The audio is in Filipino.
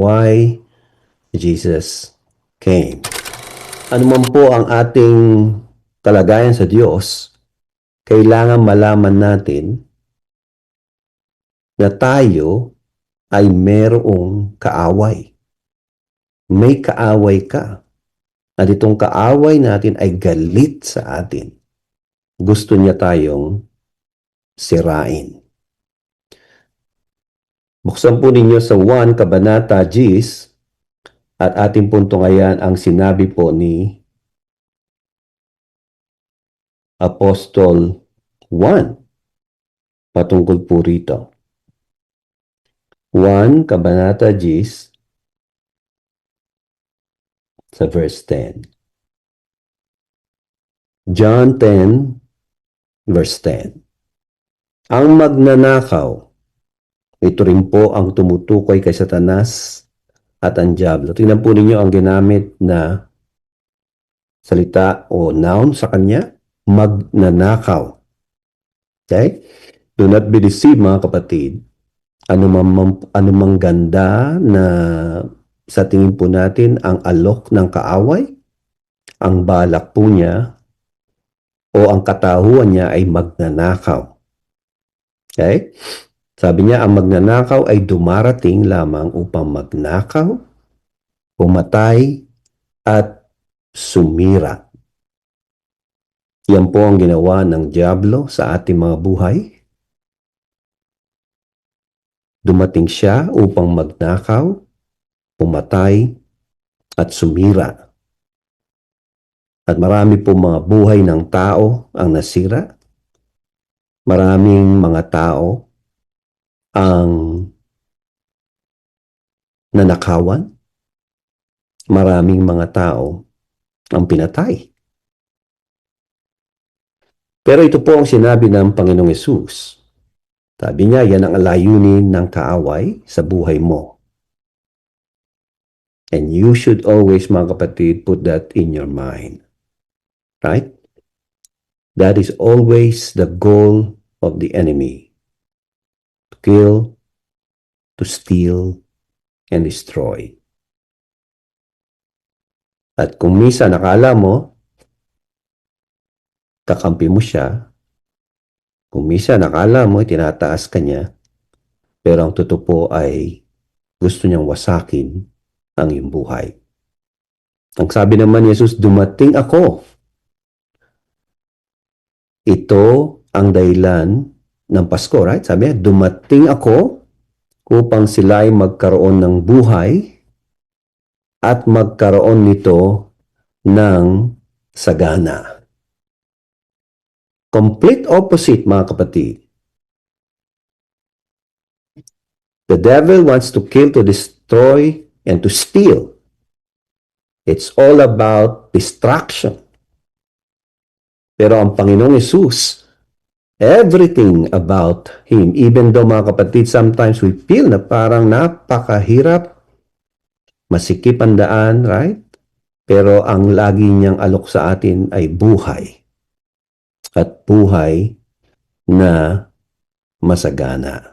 why Jesus came. Ano man po ang ating kalagayan sa Diyos, kailangan malaman natin na tayo ay merong kaaway. May kaaway ka. At itong kaaway natin ay galit sa atin. Gusto niya tayong sirain. Buksan po ninyo sa 1 Kabanata 10 at ating punto ngayon ang sinabi po ni Apostol Juan patungkol po rito. 1 Kabanata 10 sa verse 10. John 10 verse 10. Ang magnanakaw, ito rin po ang tumutukoy kay Satanas at ang Diablo. Tingnan po ninyo ang ginamit na salita o noun sa kanya, magnanakaw. Okay? Do not be deceived, mga kapatid. Anumang ganda na sa tingin po natin ang alok ng kaaway, ang balak po niya o ang katahuan niya ay magnanakaw. Okay? Sabi niya, ang magnanakaw ay dumarating lamang upang magnakaw, pumatay, at sumira. Yan po ang ginawa ng Diablo sa ating mga buhay. Dumating siya upang magnakaw, pumatay, at sumira. At marami po mga buhay ng tao ang nasira. Maraming mga tao ang nanakawan. Maraming mga tao ang pinatay. Pero ito po ang sinabi ng Panginoong Hesus. Sabi niya, yan ang layunin ng kaaway sa buhay mo. And you should always, mga kapatid, put that in your mind. Right? That is always the goal of the enemy. To kill, to steal, and destroy. At kung minsan nakala mo, kakampi mo siya, kung minsan nakala mo, tinataas ka niya, pero ang totoo po ay gusto niyang wasakin ang iyong buhay. Ang sabi naman ni Jesus, dumating ako. Ito ang dahilan ng Pasko, right? Sabi niya, dumating ako upang sila ay magkaroon ng buhay at magkaroon nito ng sagana. Complete opposite, mga kapatid. The devil wants to kill, to destroy, and to steal. It's all about distraction. Pero ang Panginoong Hesus, everything about Him, even though, mga kapatid, sometimes we feel na parang napakahirap, masikip ang daan, right? Pero ang lagi niyang alok sa atin ay buhay. At buhay na masagana.